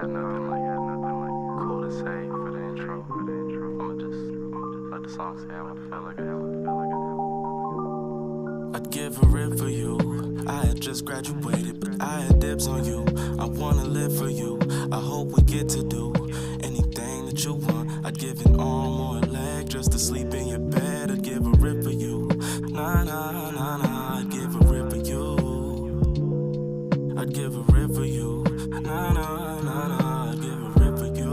cool to say for the intro. I'ma just let the song say how I feel like I'd give a rip for you. I had just graduated, but I had dibs on you. I wanna live for you. I hope we get to do anything that you want. I'd give an arm or a leg just to sleep in your bed. I'd give a rip for you. Nah, nah, nah, nah. I'd give a rip for you. I'd give a rip for you. Nah, nah, nah, nah. I'd give a rip for you.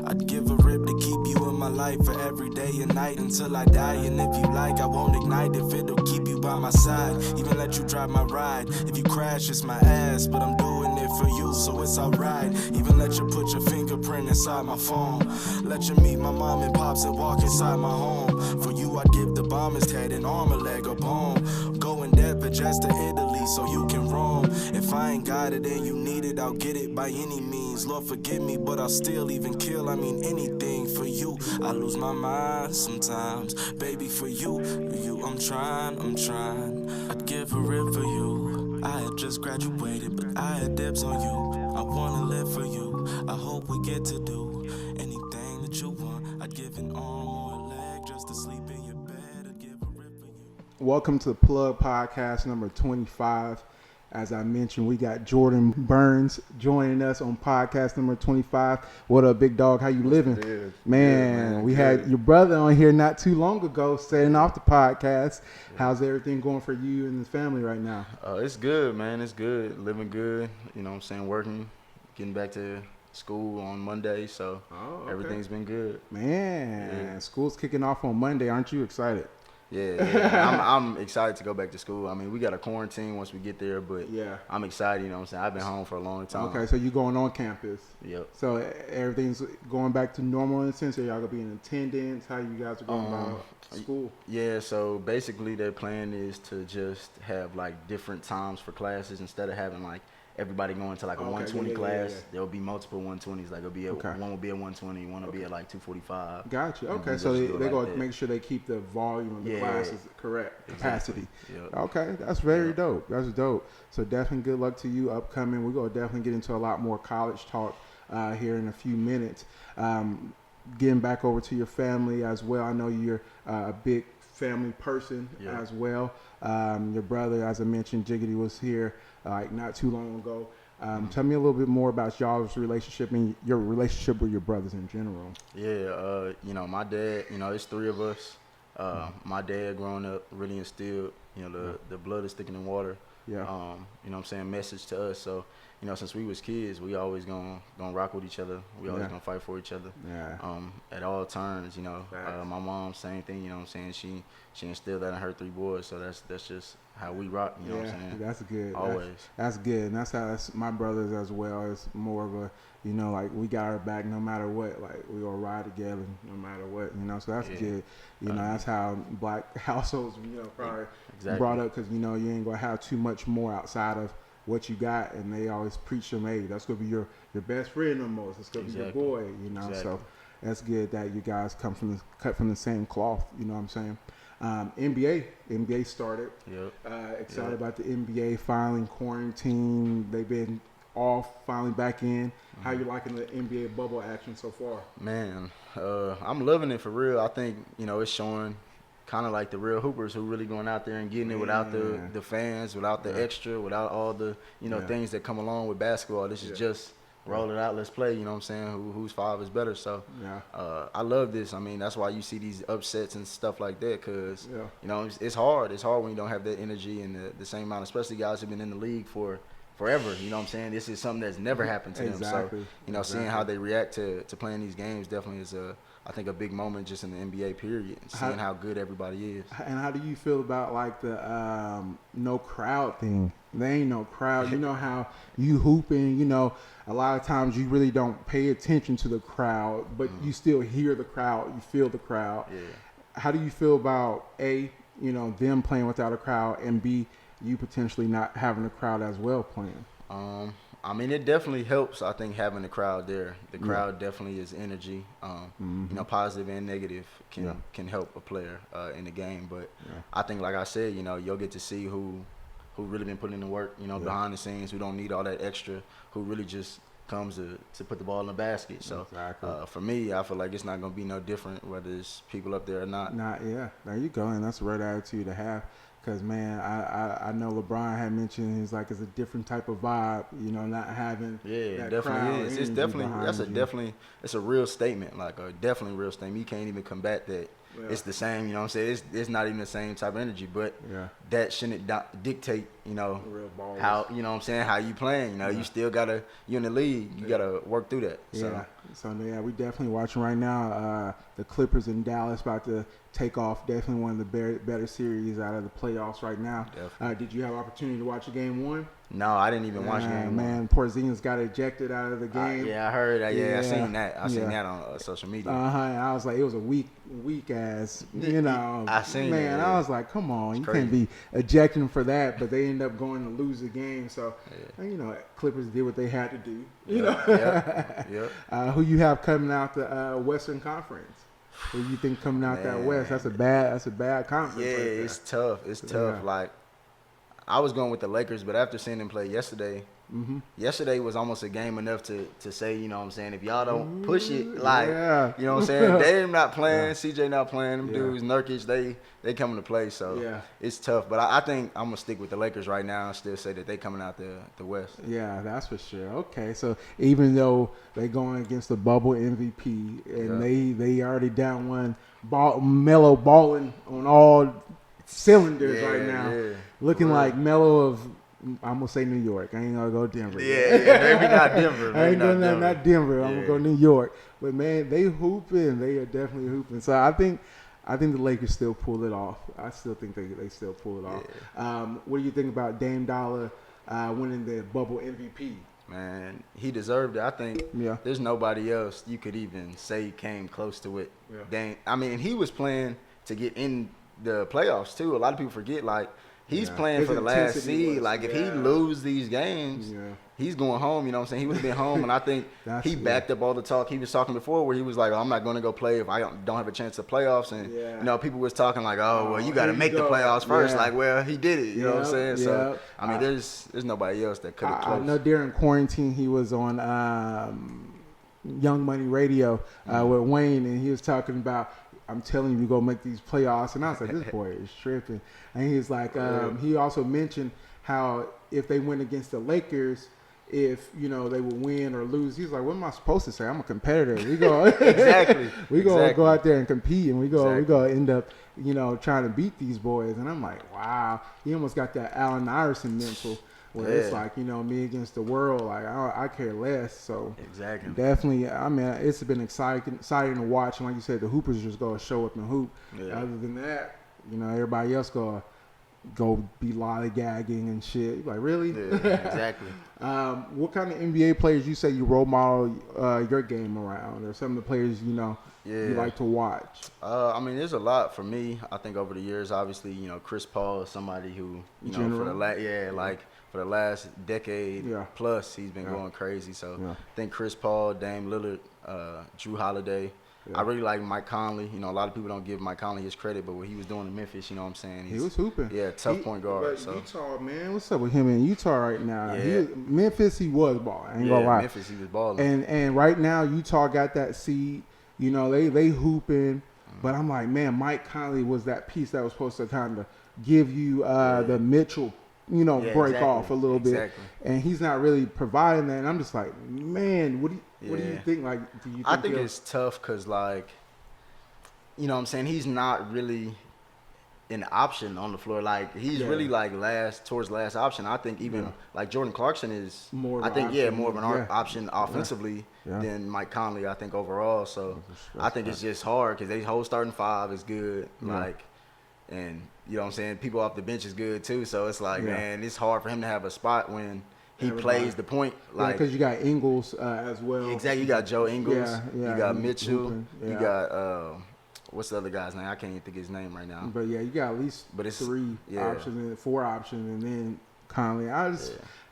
I'd give a rip to keep you in my life for every day and night until I die. And if you like, I won't ignite if it'll keep you by my side. Even let you drive my ride. If you crash, it's my ass, but I'm doing it for you, so it's alright. Even let you put your fingerprint inside my phone. Let you meet my mom and pops and walk inside my home. For you, I'd give the bomber's head, an arm, a leg, a bone. Go in depth, but just to Italy so you can roam. If I ain't got it and you need it, I'll get it by any means. Lord, forgive me, but I'll still even kill. I mean anything for you. I lose my mind sometimes. Baby, for you, I'm trying. I'd give a rip for you. I had just graduated, but I had dibs on you. I wanna live for you. I hope we get to do anything that you want. I'd give an arm or a leg just to sleep in your bed. I'd give a rip for you. Welcome to the Plug Podcast number 25. As I mentioned, we got Jordan Burns joining us on podcast number 25. What up, big dog? How you living? Good. Man, we had your brother on here not too long ago setting off the podcast. How's everything going for you and the family right now? It's good, man. It's good. Living good. You know what I'm saying? Working, getting back to school on Monday. So everything's been good. Man, school's kicking off on Monday. Aren't you excited? Yeah. I'm excited to go back to school. I mean, we got a quarantine once we get there, but I'm excited, you know what I'm saying? I've been home for a long time. Okay, so you're going on campus. Yep. So everything's going back to normal in a sense? Are y'all going to be in attendance? How you guys are going about school? Yeah, so basically their plan is to just have, like, different times for classes instead of having, like, everybody going to like a 120 class. There'll be multiple 120s. Like one will be at 120, one will be at like 245. Gotcha. Okay, so they're going to make sure they keep the volume of the classes correct, capacity. Yep. Okay, that's very dope. That's dope. So definitely good luck to you upcoming. We're going to definitely get into a lot more college talk here in a few minutes. Getting back over to your family as well. I know you're a big family person as well. Your brother, as I mentioned, Jiggity, was here like not too long ago. Tell me a little bit more about y'all's relationship and your relationship with your brothers in general. Yeah, you know, my dad, you know, it's three of us. My dad growing up really instilled, you know, the blood is thicker than water. You know what I'm saying, message to us. So, you know, since we was kids, we always gonna rock with each other. We always gonna fight for each other. At all turns, you know. My mom, same thing, you know what I'm saying. She instilled that in her three boys, so that's just how we rock, you know what I'm saying? That's good. Always. That's good. And that's how my brothers as well. It's more of a, you know, like we got our back no matter what. Like we gonna ride together no matter what, you know. So that's good. You know, that's how black households, you know, probably brought up because, you know, you ain't gonna have too much more outside of what you got, and they always preach them, hey, that's gonna be your best friend almost. It's gonna be your boy, you know. So that's good that you guys cut from the same cloth, you know what I'm saying? NBA started. Excited about the NBA filing quarantine. They've been off, finally back in. How you liking the NBA bubble action so far? Man, I'm loving it for real. I think, you know, it's showing kind of like the real hoopers who really going out there and getting it without the fans, without the extra, without all the, you know, things that come along with basketball. This is just roll it out, let's play, you know what I'm saying, whose five is better. So I love this. I mean, that's why you see these upsets and stuff like that because, you know, it's hard. It's hard when you don't have that energy and the same amount, especially guys who've been in the league for forever, you know what I'm saying? This is something that's never happened to them. So, you know, seeing how they react to playing these games definitely is I think a big moment just in the NBA period, seeing how good everybody is. And how do you feel about like the no crowd thing? There ain't no crowd. You know how you hooping, you know, a lot of times you really don't pay attention to the crowd, but you still hear the crowd, you feel the crowd. How do you feel about A, you know, them playing without a crowd, and B, you potentially not having a crowd as well playing? I mean, it definitely helps, I think, having the crowd there. The crowd definitely is energy. You know, positive and negative can help a player in the game. But I think, like I said, you know, you'll get to see who who really been putting in the work, behind the scenes, who don't need all that extra, who really just comes to put the ball in the basket. So for me, I feel like it's not going to be no different whether it's people up there or not. Yeah, there you go, and that's the right attitude to have. Because, man, I know LeBron had mentioned it's a different type of vibe, not having that definitely crowd is. It's definitely it's a real statement, like a definitely real statement. You can't even combat that. Yeah. It's the same, what I'm saying? It's not even the same type of energy, but that shouldn't dictate, how, what I'm saying, how you playing. You still gotta, you're in the league, you gotta work through that. So we definitely watching right now. The Clippers in Dallas about to take off. Definitely one of the better series out of the playoffs right now. Did you have opportunity to watch game one? No, I didn't even watch game one. Porzingis got ejected out of the game. I heard that. I seen that. I seen that on social media. I was like, it was a weak ass, I seen it. Man, I was like, come on, you can't be ejecting for that. But they end up going to lose the game. So, Clippers did what they had to do. Who you have coming out the Western Conference? Who you think coming out that West? That's a bad conference. Yeah, right, it's tough. It's tough. Like, I was going with the Lakers, but after seeing them play yesterday, yesterday was almost a game enough to say, what I'm saying, if y'all don't push it, like, what I'm saying, Dame not playing, CJ not playing, them dudes, Nurkic, they coming to play, so it's tough. But I think I'm going to stick with the Lakers right now and still say that they coming out the West. Yeah, that's for sure. Okay, so even though they going against the bubble MVP and they already down one, Melo balling on all cylinders right now, looking like Melo of, I'm gonna say New York. I ain't gonna go Denver. Maybe not Denver. I ain't gonna not Denver. I'm gonna go New York. But man, they hooping. They are definitely hooping. So I think the Lakers still pull it off. I still think they still pull it off. What do you think about Dame Dollar winning the bubble MVP? Man, he deserved it. I think there's nobody else you could even say came close to it. Dame. I mean, he was playing to get in the playoffs too. A lot of people forget, like, he's playing for the last seed. Like, if he lose these games, he's going home. You know what I'm saying? He would have been home, and I think he backed up all the talk he was talking before, where he was like, I'm not going to go play if I don't have a chance at playoffs. And people was talking like, well, you got to make the playoffs first. Like, well, he did it. You know what I'm saying? So I mean, there's nobody else that could have close. I know during quarantine he was on Young Money Radio with Wayne, and he was talking about, I'm telling you, we're going to make these playoffs. And I was like, this boy is tripping. And he's like, he also mentioned how if they went against the Lakers, if, they would win or lose, he's like, what am I supposed to say? I'm a competitor. We go we go go out there and compete, and we go end up, trying to beat these boys. And I'm like, wow. He almost got that Allen Iverson mental. Where it's like, me against the world, like I care less. So definitely, I mean, it's been exciting to watch. And like you said, the hoopers just go show up and hoop. Other than that, everybody else go be lollygagging and shit. You're like, really? What kind of NBA players you say you role model your game around, or some of the players you like to watch? I mean, there's a lot for me. I think over the years, obviously, Chris Paul is somebody who, for the last decade plus, he's been going crazy. So I think Chris Paul, Dame Lillard, Drew Holiday. I really like Mike Conley. A lot of people don't give Mike Conley his credit, but what he was doing in Memphis, you know what I'm saying? He was hooping. Yeah, tough point guard. So. Utah, man, what's up with him in Utah right now? Memphis, he was balling. I ain't gonna lie. Memphis, he was balling. And right now, Utah got that seed. They hooping. But I'm like, man, Mike Conley was that piece that was supposed to kind of give you the Mitchell, break off a little bit. And he's not really providing that. And I'm just like, man, what do you think? Like, do you think I think it's tough because, like, what I'm saying, he's not really an option on the floor. Like, he's really like towards last option. I think even like Jordan Clarkson is more of an option offensively than Mike Conley, I think, overall. So I think it's just hard because their whole starting five is good. Like, and you know what I'm saying, people off the bench is good too. So it's like, man, it's hard for him to have a spot when he plays the point. Like, because you got Ingles as well. Exactly. You got Joe Ingles. You got Mitchell. You got what's the other guy's name? I can't even think of his name right now. But you got at least 3 options and 4 options, and then Conley. I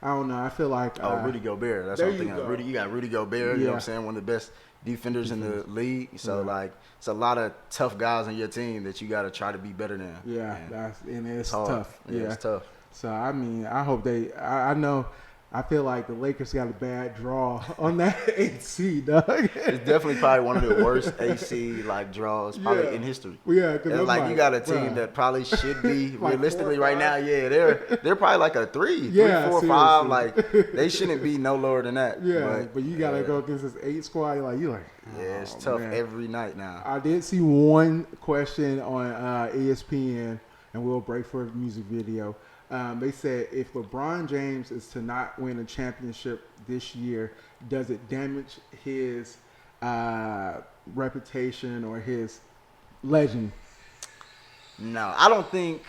don't know. I feel like Rudy Gobert. That's what I'm thinking. You got Rudy Gobert. You know what I'm saying? One of the best defenders in the league. So like, it's a lot of tough guys on your team that you got to try to be better than. It's tough. It's tough. So I mean, I hope I know. I feel like the Lakers got a bad draw on that 8th seed, dog. It's definitely probably one of the worst AC draws probably in history. Yeah, because like you got a team that probably should be like realistically 4 right now. Yeah, they're probably like a 3, 4, 5. Like they shouldn't be no lower than that. Yeah, but you gotta go against this 8 squad. You're like, yeah, it's tough every night now. I did see one question on ESPN, and we'll break for a music video. They said if LeBron James is to not win a championship this year, does it damage his reputation or his legend? No, I don't think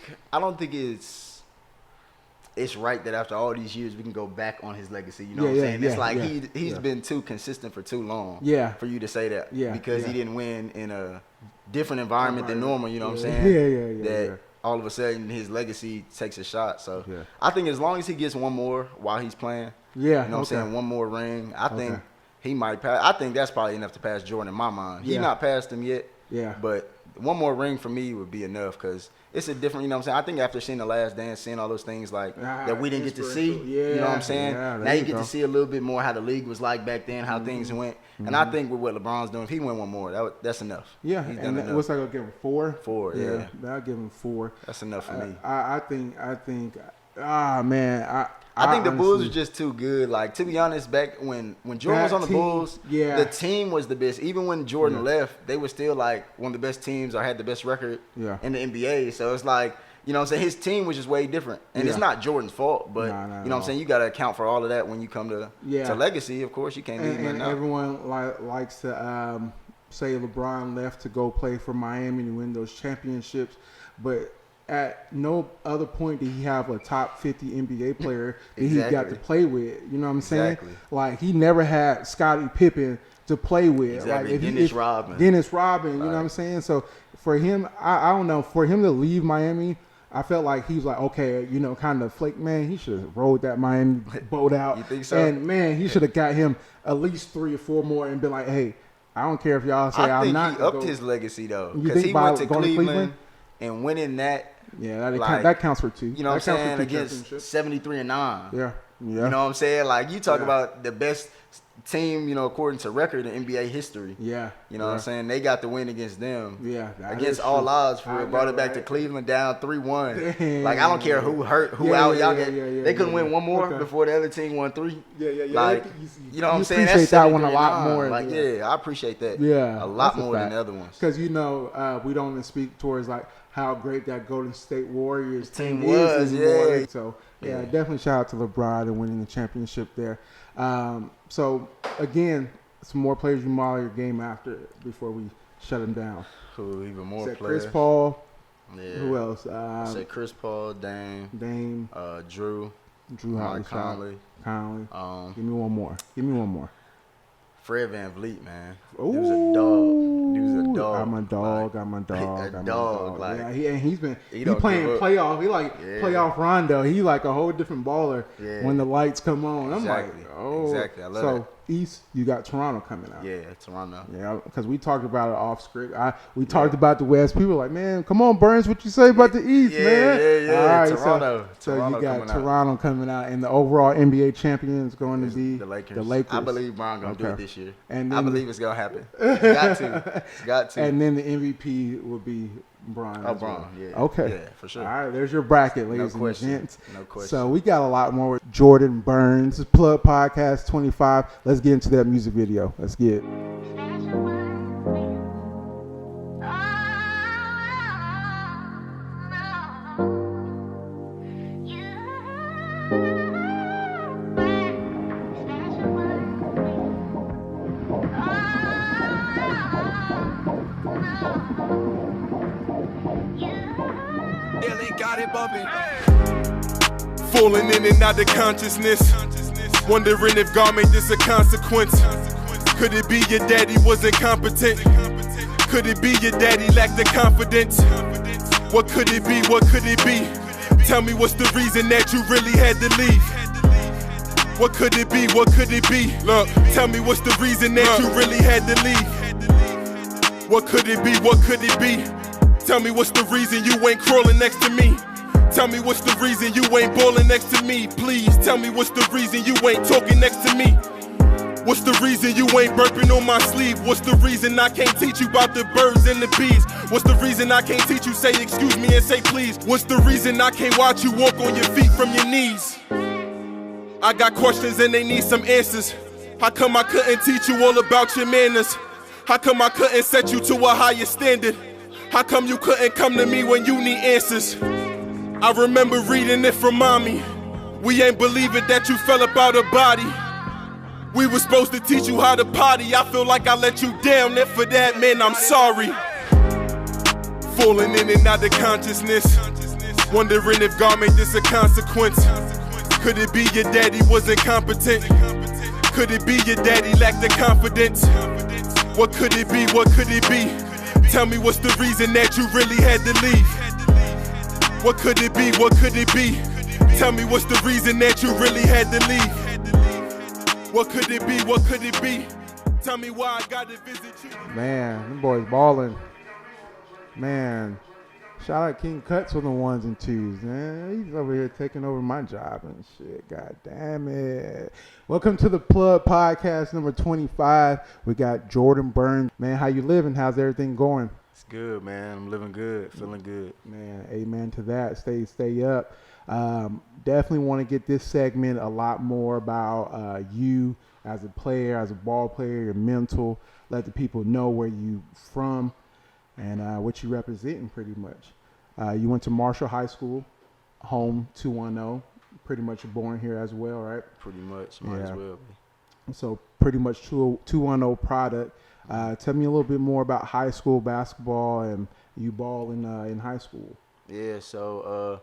it's right that after all these years we can go back on his legacy. You know what I'm saying? It's like he's been too consistent for too long. Yeah. For you to say that. Yeah. Because he didn't win in a different environment than normal. You know what I'm saying? Yeah. All of a sudden his legacy takes a shot. So I think as long as he gets one more while he's playing, you know what I'm saying, one more ring, I think he might pass. I think that's probably enough to pass Jordan in my mind. He's not passed him yet. Yeah. But one more ring for me would be enough because it's a different, you know what I'm saying? I think after seeing The Last Dance, seeing all those things like that we didn't get to see, you know what I'm saying? Now you get to see a little bit more how the league was like back then, how things went. And I think with what LeBron's doing, if he win one more, that's enough. Yeah, he's done enough. What's that going to give him, 4? 4, yeah. I'll give him 4. That's enough for me. I think, I think the Bulls are just too good. Like, to be honest, back when Jordan was on the Bulls, the team was the best. Even when Jordan left, they were still like one of the best teams or had the best record in the NBA. So it's like, you know what I'm saying, his team was just way different. And it's not Jordan's fault, but you know what I'm saying, you got to account for all of that when you come to legacy. Of course, you can't leave him out. Everyone likes to say LeBron left to go play for Miami and win those championships, but at no other point did he have a top 50 NBA player that he got to play with. You know what I'm saying? Exactly. Like, he never had Scottie Pippen to play with. Exactly. Like, Dennis Rodman, you know what I'm saying? So for him, I don't know, for him to leave Miami, I felt like he was like, okay, you know, kind of flake, man, he should have rolled that Miami boat out. You think so? And, man, he should have got him at least 3 or 4 more and been like, hey, I don't care if y'all say I'm not. I think he upped his legacy, though. Because he went to Cleveland and winning that. Yeah, that counts for 2. You know what I'm saying? Against 73-9. Yeah. You know what I'm saying? Like, you talk about the best team, you know, according to record in NBA history. Yeah. You know what I'm saying? They got the win against them. Yeah. Against all odds for it. Brought it back to Cleveland down 3-1. Like, I don't care who hurt, who out. Y'all get. They couldn't win one more before the other team won 3. Yeah. Like, you know what I'm saying? Appreciate that one a lot more. Like, I appreciate that. Yeah. A lot more than the other ones. Because, you know, we don't even speak towards, like, how great that Golden State Warriors team was. Yeah. So, definitely shout out to LeBron and winning the championship there. So, again, some more players you model your game after before we shut them down. Who, even more players? Chris Paul. Yeah. Who else? Say Chris Paul, Dame. Drew Conley. Give me one more. Fred VanVleet, man. He was a dog. I'm a dog. A dog. Like, he's playing playoff. He playoff Rondo. He like a whole different baller when the lights come on. I'm like, exactly. I love it. East, you got Toronto coming out. Yeah, Toronto. Yeah, because we talked about it off script. We talked about the West. People were like, man, come on, Burns, what you say about the East, man? Yeah. All right, Toronto. So you got Toronto coming out, and the overall NBA champion is going to be the Lakers. I believe Bron going to do it this year. And I believe it's going to happen. It's got to. And then the MVP will be Bron. Yeah. Okay. Yeah, for sure. All right, there's your bracket, ladies and gents. No question. So we got a lot more with Jordan Burns. Plug Podcast 25. Let's get into that music video. Let's get it. Falling in and out of consciousness, wondering if God made this a consequence. Could it be your daddy was incompetent? Could it be your daddy lacked the confidence? What could it be? What could it be? Tell me what's the reason that you really had to leave? What could it be? What could it be? Look, tell me what's the reason that you really had to leave? What could it be? What could it be? Tell me what's the reason you ain't crawling next to me? Tell me what's the reason you ain't ballin' next to me. Please tell me what's the reason you ain't talking next to me. What's the reason you ain't burping on my sleeve? What's the reason I can't teach you about the birds and the bees? What's the reason I can't teach you say excuse me and say please? What's the reason I can't watch you walk on your feet from your knees? I got questions and they need some answers. How come I couldn't teach you all about your manners? How come I couldn't set you to a higher standard? How come you couldn't come to me when you need answers? I remember reading it from mommy. We ain't believing that you fell up out of body. We were supposed to teach you how to potty. I feel like I let you down, and for that, man, I'm sorry. Falling in and out of consciousness, wondering if God made this a consequence. Could it be your daddy was incompetent? Could it be your daddy lacked the confidence? What could it be? What could it be? Tell me what's the reason that you really had to leave? What could it be? What could it be? Tell me what's the reason that you really had to leave? What could it be? What could it be? Tell me why I gotta visit you. Man, them boys balling. Man, shout out King Cuts on the ones and twos, man. He's over here taking over my job and shit. God damn it. Welcome to the Plug Podcast number 25. We got Jordan Burns. Man, how you living? How's everything going? It's good, man. I'm living good, feeling good. Man, amen to that. Stay up. Definitely want to get this segment a lot more about you as a player, as a ball player, your mental. Let the people know where you from and what you representing pretty much. You went to Marshall High School, home 210. Pretty much born here as well, right? Pretty much, might as well be. So pretty much 210 product. Tell me a little bit more about high school basketball and you ball in high school. Yeah, so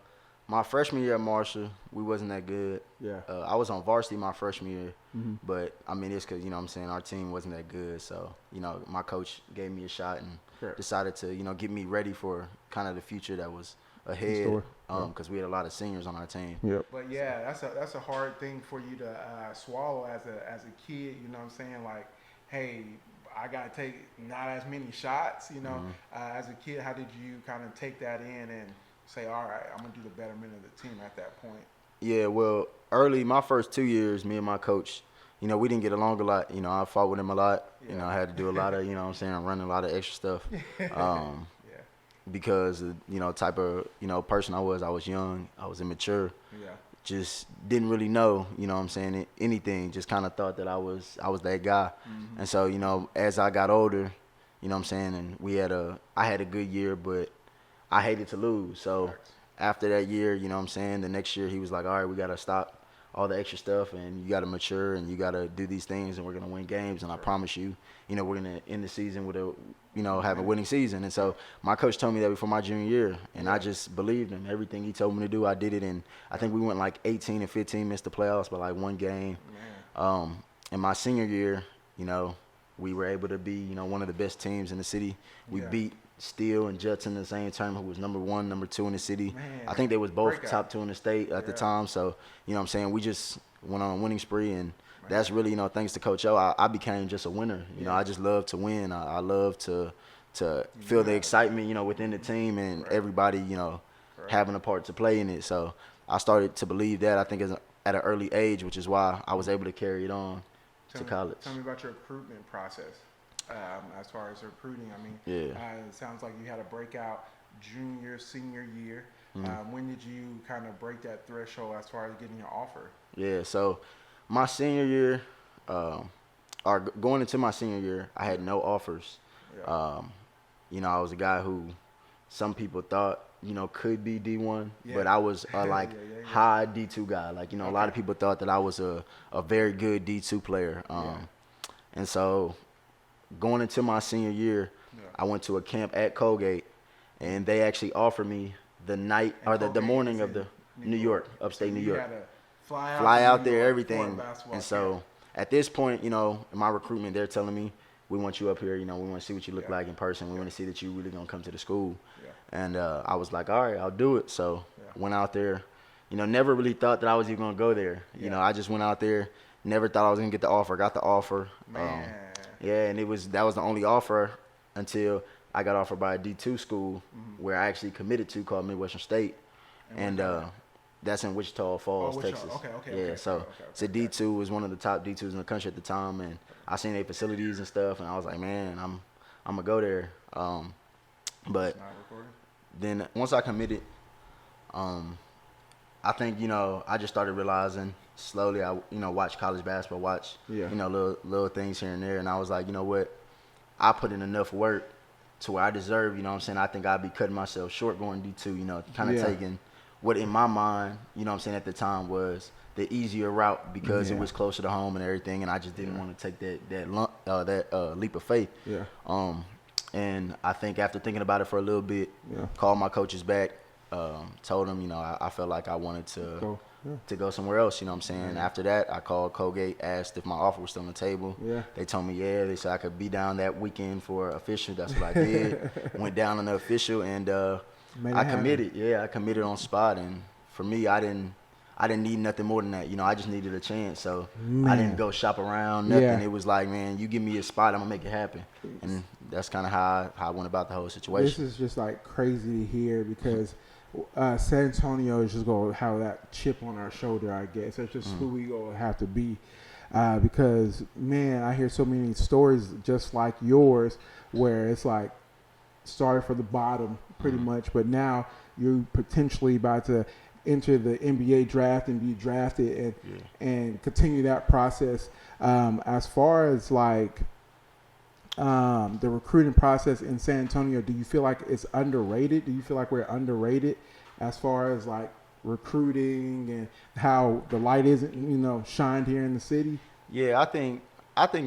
my freshman year at Marshall, we wasn't that good. Yeah. I was on varsity my freshman year, but, I mean, it's because, you know what I'm saying, our team wasn't that good. So, you know, my coach gave me a shot and decided to, you know, get me ready for kind of the future that was ahead because we had a lot of seniors on our team. Yep. But, yeah, that's a hard thing for you to swallow as a kid, you know what I'm saying? Like, hey, I got to take not as many shots, you know. As a kid, how did you kind of take that in and say, all right, I'm going to do the betterment of the team at that point? Yeah, well, early, my first 2 years, me and my coach, you know, we didn't get along a lot. You know, I fought with him a lot. Yeah. You know, I had to do a lot of, you know what I'm saying, running a lot of extra stuff. Because, you know, type of, you know, person I was young, I was immature. Yeah. Just didn't really know, you know what I'm saying, anything. Just kind of thought that I was that guy. And so, you know, as I got older, you know what I'm saying, and I had a good year, but I hated to lose. So after that year, you know what I'm saying, the next year he was like, all right, we got to stop all the extra stuff and you got to mature and you got to do these things and we're going to win games. And I promise you, you know, we're going to end the season with have a winning season. And so my coach told me that before my junior year and I just believed him. Everything he told me to do, I did it. And I think we went like 18-15, missed the playoffs by like one game. In my senior year, you know, we were able to be, you know, one of the best teams in the city. We beat Steele and Judson in the same term, who was number 1, number 2 in the city. Man, I think they was both top 2 in the state at the time. So, you know what I'm saying, we just went on a winning spree, and that's really, you know, thanks to Coach O, I became just a winner. You know, I just love to win. I love to feel the excitement, you know, within the team and everybody, you know, having a part to play in it. So I started to believe that, I think, at an early age, which is why I was able to carry it on to college. Tell me about your recruitment process. As far as recruiting, I mean, it sounds like you had a breakout junior, senior year. When did you kind of break that threshold as far as getting an offer? Yeah, so my senior year, or going into my senior year, I had no offers. You know, I was a guy who some people thought, you know, could be D1, but I was high D2 guy. Like, you know, a lot of people thought that I was a very good D2 player. And so going into my senior year, I went to a camp at Colgate, and they actually offered me the night or the morning of the New York, upstate New York. You had to fly out there, everything. And so at this point, you know, in my recruitment, they're telling me, we want you up here, you know, we want to see what you look like in person. We want to see that you really going to come to the school. And I was like, all right, I'll do it. So went out there, you know, never really thought that I was even going to go there. You know, I just went out there, never thought I was going to get the offer, got the offer. And that was the only offer until I got offered by a D2 school where I actually committed to, called Midwestern State. And that's in Wichita Falls, Texas. Okay. So a D2 was one of the top D2s in the country at the time, and I seen their facilities and stuff, and I was like, man, I'm gonna go there. But then once I committed, I think, I just started realizing slowly. I watch college basketball, little things here and there, and I was like, you know what, I put in enough work to where I deserve. I think I'd be cutting myself short going D2. Kind of taking what in my mind, at the time was the easier route because it was closer to home and everything, and I just didn't want to take that leap of faith. And I think after thinking about it for a little bit, called my coaches back, told them, I felt like I wanted to go somewhere else. After that, I called Colgate, asked if my offer was still on the table. They told me they said I could be down that weekend for official. That's what I did. Went down on the official, and I committed. I committed on spot, and for me, I didn't need nothing more than that. I just needed a chance. So I didn't go shop around, nothing. It was like, man, you give me a spot, I'm going to make it happen. And that's kind of how I went about the whole situation. This is just like crazy to hear because San Antonio is just going to have that chip on our shoulder, I guess. That's just who we going to have to be. Because, man, I hear so many stories just like yours where it's like started from the bottom pretty much, but now you're potentially about to enter the NBA draft and be drafted and continue that process. As far as like the recruiting process in San Antonio, do you feel like it's underrated? Do you feel like we're underrated as far as like recruiting and how the light isn't, shined here in the city? Yeah, I think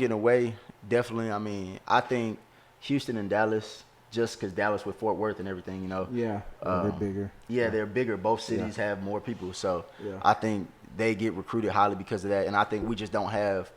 in a way, definitely. I mean, I think Houston and Dallas, just because Dallas with Fort Worth and everything, they're bigger. Yeah, they're bigger. Both cities have more people. So I think they get recruited highly because of that. And I think we just don't have,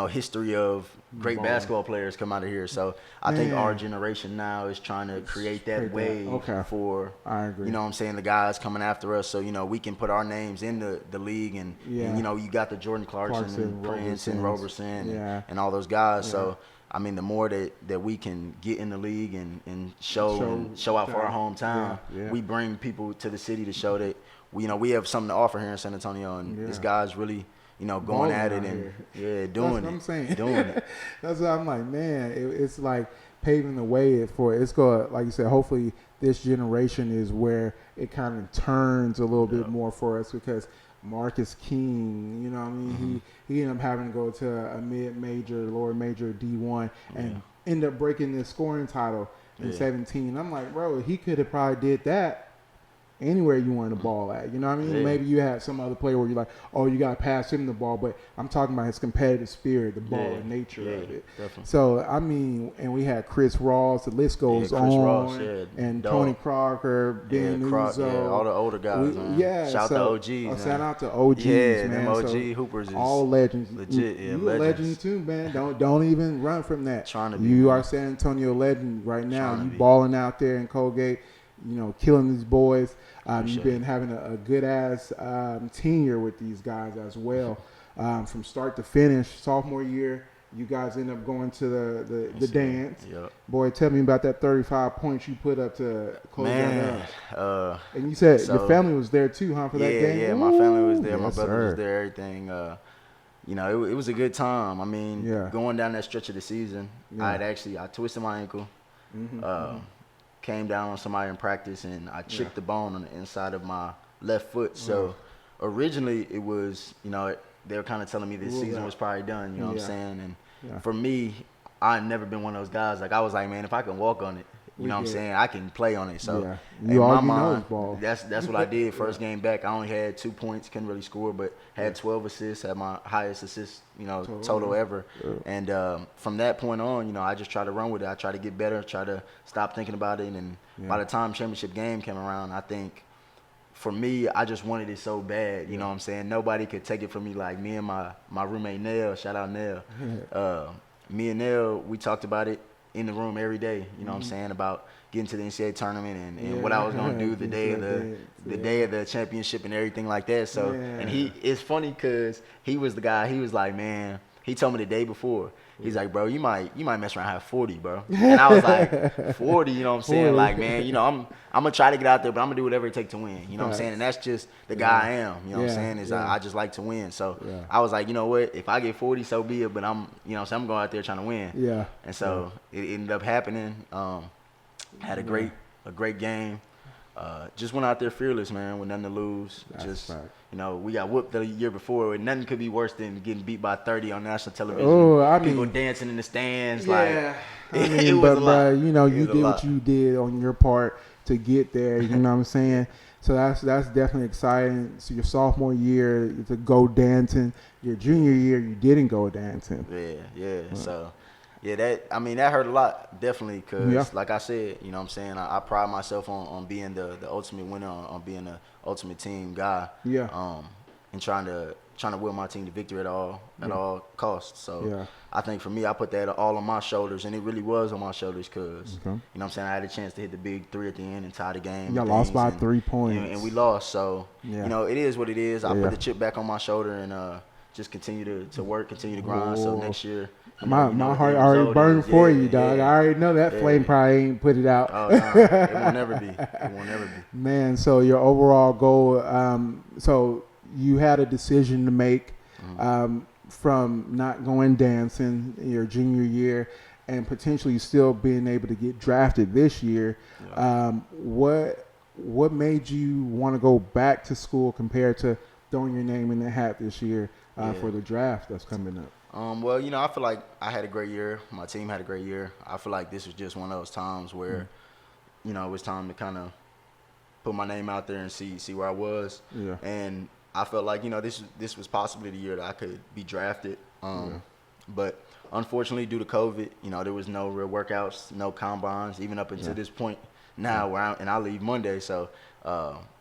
history of great basketball players come out of here. So I think our generation now is trying to create that wave for, I agree. the guys coming after us. So, we can put our names in the league. And, you got the Jordan Clarkson and Prince and Roberson and all those guys. Yeah. So, I mean, the more that we can get in the league and show out for our hometown, we bring people to the city to show that, we have something to offer here in San Antonio. And this guy's really – going at it and doing it. That's what I'm saying. Doing it. That's what I'm like, man. It's like paving the way for it's going. Like you said, hopefully this generation is where it kind of turns a little bit more for us because Marcus King, he ended up having to go to a mid-major, lower major D1 and end up breaking the scoring title in 17. I'm like, bro, he could have probably did that anywhere you wanted the ball at. You know what I mean? Yeah. Maybe you had some other player where you're like, oh, you got to pass him the ball. But I'm talking about his competitive spirit, the ball and nature of it. Definitely. So, I mean, and we had Chris Ross. The list goes on. Ross, and Tony Crocker, Ben Uzo. All the older guys, man. Shout out to OGs. Shout out to OGs, man. Them OG Hoopers is all legends. Legit, you a legend too, man. Don't even run from that. Trying to be. You are San Antonio legend right now. You balling out there in Colgate. Killing these boys. You've been having a good-ass tenure with these guys as well. From start to finish, sophomore year, you guys end up going to the dance. Yep. Boy, tell me about that 35 points you put up to close that up. And you said your family was there too, huh, for that game? Yeah, my family was there. My brother was there, everything. It was a good time. I mean, going down that stretch of the season, I twisted my ankle. Came down on somebody in practice and I chipped the bone on the inside of my left foot. So originally it was, they were kind of telling me this season was probably done, you know what I'm saying? And for me, I've never been one of those guys. Like I was like, man, if I can walk on it, you know what I'm saying, I can play on it. So in my mind, that's what I did. First game back, I only had 2 points, couldn't really score, but had 12 assists, had my highest assist, total ever. And from that point on, I just tried to run with it. I tried to get better, try to stop thinking about it. And by the time championship game came around, I think for me, I just wanted it so bad. You know what I'm saying? Nobody could take it from me. Like me and my roommate Nell, shout out Nell. Me and Nell, we talked about it in the room every day, you know what I'm saying, about getting to the NCAA tournament and what I was gonna do the day of the championship and everything like that. So and it's funny because he was the guy, he was like, man, He told me the day before. He's like, bro, you might mess around and have 40, bro. And I was like, 40, you know what I'm saying? 40. Like, man, you know, I'm gonna try to get out there, but I'm gonna do whatever it takes to win. You know what I'm saying? And that's just the guy I am. You know what I'm saying? Is I just like to win. So I was like, you know what? If I get 40, so be it. But I'm, you know, so I'm going out there trying to win. Yeah. And so it ended up happening. Had a great game. Just went out there fearless, man, with nothing to lose. You know, we got whooped the year before, and nothing could be worse than getting beat by 30 on national television. Oh, I People mean, dancing in the stands. Yeah. Like, I mean, it was but, a lot. you know, you It was did a what lot. you did on your part to get there. You know what I'm saying? So that's definitely exciting. So your sophomore year to go dancing. Your junior year, you didn't go dancing. Yeah. So, yeah, that hurt a lot, definitely, because, like I said, you know what I'm saying, I pride myself on being the ultimate winner, on being the ultimate team guy. Yeah. And trying to will my team to victory at all costs. So I think for me, I put that all on my shoulders, and it really was on my shoulders because, you know what I'm saying, I had a chance to hit the big 3 at the end and tie the game. Y'all lost by 3 points. And we lost. So, you know, it is what it is. I put the chip back on my shoulder and just continue to work, continue to grind. So next year, my heart already burned for you, dog. I already know that flame probably ain't put it out. Oh, no, it won't never be. It won't never be. Man, so your overall goal, so you had a decision to make from not going dancing your junior year and potentially still being able to get drafted this year. What made you want to go back to school compared to throwing your name in the hat this year for the draft that's coming up? Well, you know, I feel like I had a great year. My team had a great year. I feel like this was just one of those times where, you know, it was time to kind of put my name out there and see where I was. Yeah. And I felt like, you know, this was possibly the year that I could be drafted. But unfortunately, due to COVID, you know, there was no real workouts, no combines, even up until this point now where I leave Monday. So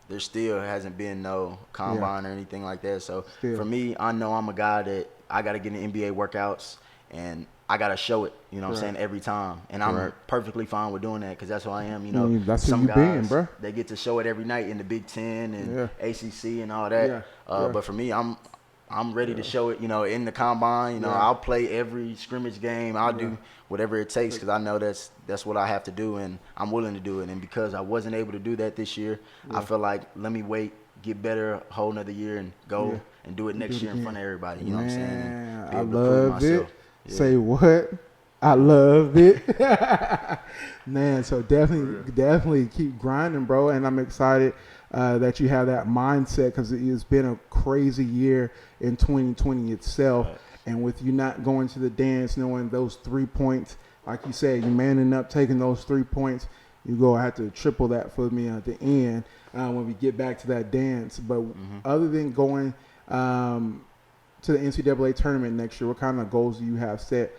there still hasn't been no combine or anything like that. So for me, I know I'm a guy that I got to get in NBA workouts and I got to show it, you know what I'm saying, every time. And I'm perfectly fine with doing that because that's who I am. You know, that's some who you guys, been, bro. They get to show it every night in the Big Ten and ACC and all that. But for me, I'm ready to show it, you know, in the combine. You know, I'll play every scrimmage game. I'll do whatever it takes because I know that's what I have to do, and I'm willing to do it. And because I wasn't able to do that this year, I feel like let me wait, get better a whole nother year, and go and do it next year in front of everybody. You know what I'm saying? And I love it. Say what? I love it. Man, so definitely keep grinding, bro. And I'm excited that you have that mindset because it's been a crazy year in 2020 itself. And with you not going to the dance, knowing those 3 points, like you said, you manning up, taking those 3 points, you go have to triple that for me at the end when we get back to that dance. But other than going to the NCAA tournament next year, what kind of goals do you have set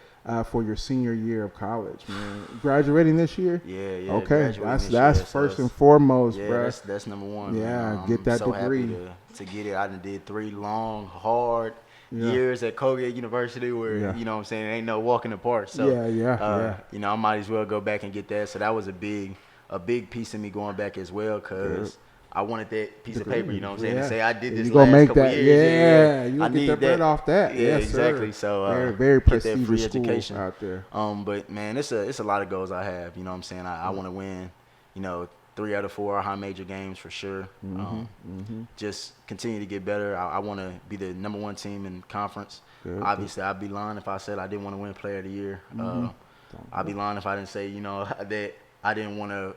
for your senior year of college, man? Graduating this year? Yeah. Okay, that's first and foremost, bro. That's number one. Yeah, man. get that so degree. Happy to get it. I did 3 long, hard years at Colgate University where, you know what I'm saying, ain't no walk in the park. So, you know, I might as well go back and get that. So that was a big piece of me going back as well because I wanted that piece of paper, you know what I'm saying, to say I did this last couple years. You get that bread off that. Yeah, exactly. So very get that prestigious free school education out there. But man, it's a lot of goals I have. You know what I'm saying. I want to win. You know, 3 out of 4 high major games for sure. Just continue to get better. I want to be the number 1 team in conference. Obviously, I'd be lying if I said I didn't want to win Player of the Year. I'd be lying if I didn't say, you know, that I didn't want to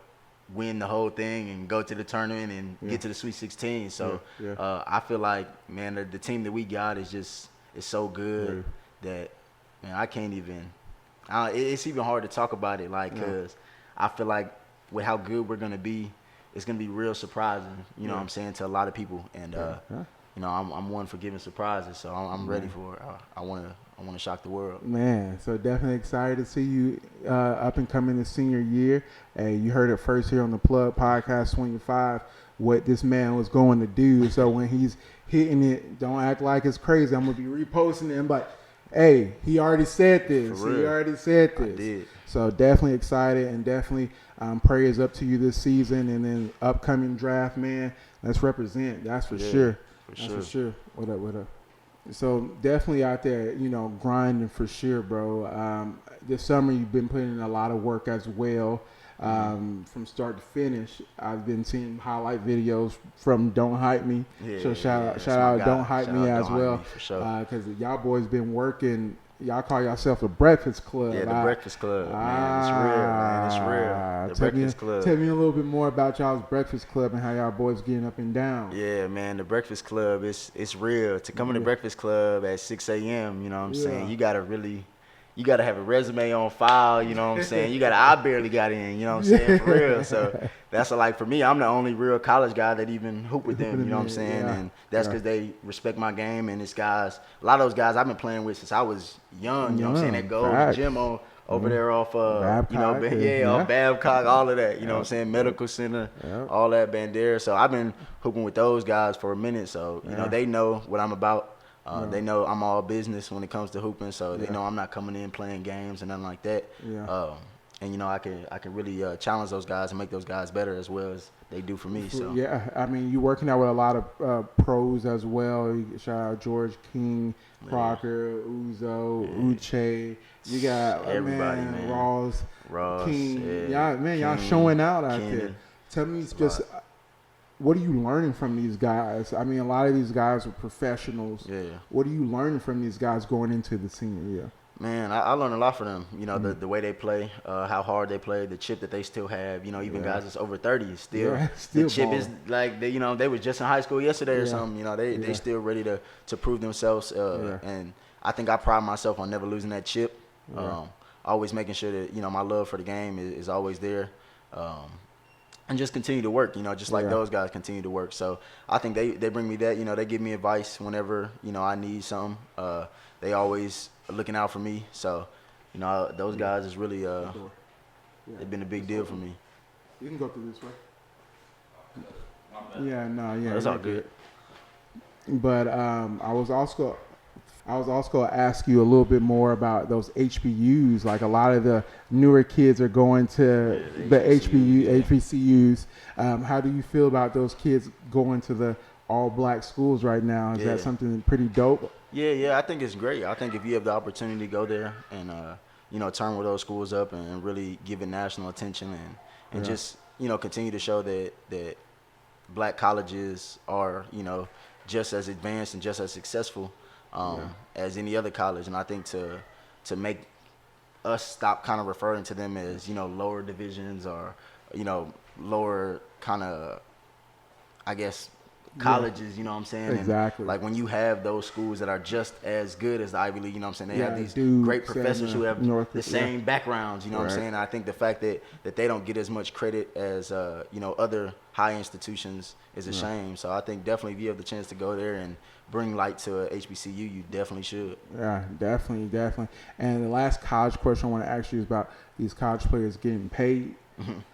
win the whole thing and go to the tournament and get to the Sweet 16. So I feel like, man, the team that we got is so good that, man, I can't even. It's even hard to talk about it, like, because I feel like with how good we're gonna be, it's gonna be real surprising. You know what I'm saying, to a lot of people, and you know, I'm one for giving surprises, so I'm ready for it. I want to shock the world. Man, so definitely excited to see you up and coming this senior year. And you heard it first here on the Plug Podcast 25, what this man was going to do. So when he's hitting it, don't act like it's crazy. I'm going to be reposting it and like, hey, he already said this. He already said this. I did. So definitely excited and definitely prayers up to you this season and then upcoming draft, man. Let's represent. That's for sure. For sure. For sure. What up? So definitely out there, grinding for sure, bro. This summer you've been putting in a lot of work as well. From start to finish, I've been seeing highlight videos from Don't Hype Me. So shout out Don't Hype Me as well, because y'all boys been working. Y'all call yourself the Breakfast Club. Yeah, the Breakfast Club, man. It's real, man. It's real. The Breakfast Club. Tell me a little bit more about y'all's Breakfast Club and how y'all boys getting up and down. Yeah, man. The Breakfast Club, it's real. To come in the Breakfast Club at 6 a.m., you know what I'm saying? You got to have a resume on file, you know what I'm saying? I barely got in, you know what I'm saying? For real. So that's like, for me, I'm the only real college guy that even hoop with them, you know what I'm saying? Yeah. And that's because they respect my game. And it's guys, a lot of those guys I've been playing with since I was young, you know what I'm saying? That go to the gym over there off, Babcock, off Babcock, all of that, you know what I'm saying? Medical Center, all that Bandera. So I've been hooping with those guys for a minute. So, you know, they know what I'm about. They know I'm all business when it comes to hooping, so they know I'm not coming in playing games and nothing like that. And, you know, I can really challenge those guys and make those guys better as well as they do for me. So yeah, I mean, you're working out with a lot of pros as well. Shout out George King, Crocker, Uzo, Uche. You got everybody, man. Ross, King. Y'all King, showing out out King. there. Tell me just what are you learning from these guys? I mean, a lot of these guys are professionals. Yeah. What are you learning from these guys going into the senior year? Man, I learned a lot from them. You know, the way they play, how hard they play, the chip that they still have. You know, even guys that's over 30 still the chip balling. Is like they was just in high school yesterday or something. You know, they still ready to prove themselves. And I think I pride myself on never losing that chip. Always making sure that my love for the game is always there. And just continue to work, just like those guys continue to work. So I think they bring me that, they give me advice whenever, I need something. They always looking out for me. So, those guys is really, they've been a big deal for me. You can go through this way. That's all good. But I was also going to ask you a little bit more about those HBUs. Like a lot of the newer kids are going to the HBCUs. How do you feel about those kids going to the all-black schools right now? Is that something pretty dope? Yeah, I think it's great. I think if you have the opportunity to go there and, turn with those schools up and really give it national attention and just, continue to show that black colleges are, just as advanced and just as successful as any other college. And I think to make us stop kind of referring to them as, lower divisions or, lower kind of, I guess, colleges, you know what I'm saying? Exactly. And like when you have those schools that are just as good as the Ivy League, you know what I'm saying? They have these great professors who have the same backgrounds, you know what I'm saying? And I think the fact that they don't get as much credit as, other high institutions is a shame. So I think definitely if you have the chance to go there and bring light to a HBCU, you definitely should. Yeah, definitely. And the last college question I want to ask you is about these college players getting paid.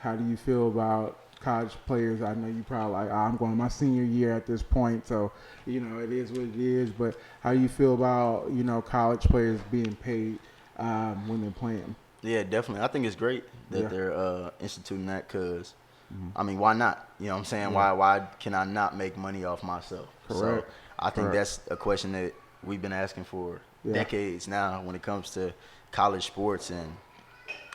How do you feel about college players? I know you probably like, I'm going my senior year at this point, so it is what it is. But how do you feel about college players being paid when they're playing? Yeah, definitely. I think it's great that they're instituting that because, I mean, why not? You know what I'm saying? Why can I not make money off myself? Correct. So I think that's a question that we've been asking for decades now when it comes to college sports and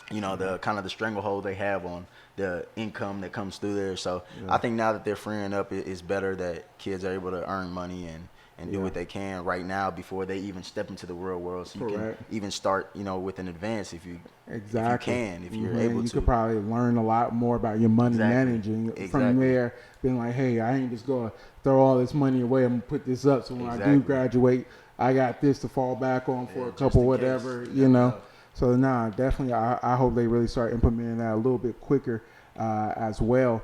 the kind of the stranglehold they have on the income that comes through there. So I think now that they're freeing up, it's better that kids are able to earn money and do what they can right now before they even step into the real world. So you can even start, with an advance if you're able to. You could probably learn a lot more about your money managing from there, being like, hey, I ain't just going to throw all this money away. I'm going to put this up so when I do graduate, I got this to fall back on for a couple whatever, So, definitely I hope they really start implementing that a little bit quicker as well.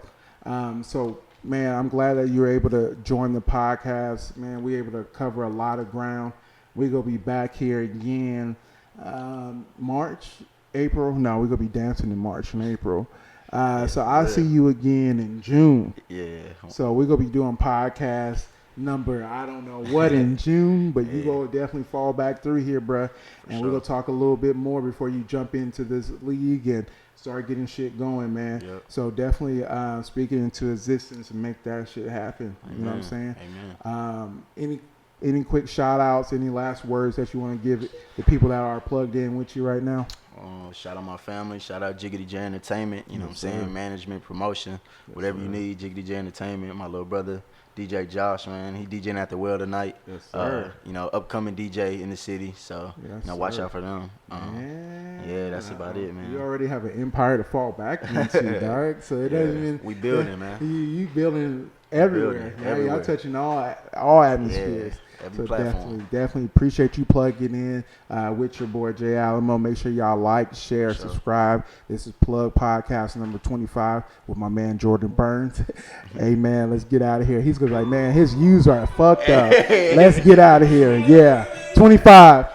So, man, I'm glad that you were able to join the podcast. Man, we were able to cover a lot of ground. We're going to be back here again March, April. No, we're going to be dancing in March and April. So I'll see you again in June. Yeah. So we're going to be doing podcast number, I don't know what in June, but you go definitely fall back through here, bruh. And we're going to talk a little bit more before you jump into this league and start getting shit going, man. Yep. So definitely speak it into existence and make that shit happen. Amen. You know what I'm saying? Amen. any quick shout outs, any last words that you want to give the people that are plugged in with you right now? Shout out my family. Shout out Jiggity J Entertainment. You know what I'm saying? Management, promotion, whatever you need. Jiggity J Entertainment. My little brother, DJ Josh, man. He DJing at the well tonight. Yes, sir. Upcoming DJ in the city. So, watch out for them. Yeah, that's about it, man. You already have an empire to fall back into, dog. So it doesn't even. We building, man. You building everywhere. Everywhere. Y'all touching all atmospheres. Every so platform. definitely appreciate you plugging in with your boy Jay Alamo. Make sure y'all like, share, subscribe. This is Plug Podcast number 25 with my man Jordan Burns. Hey man, let's get out of here. He's gonna be like, man, his views are fucked up. Let's get out of here. Yeah, 25.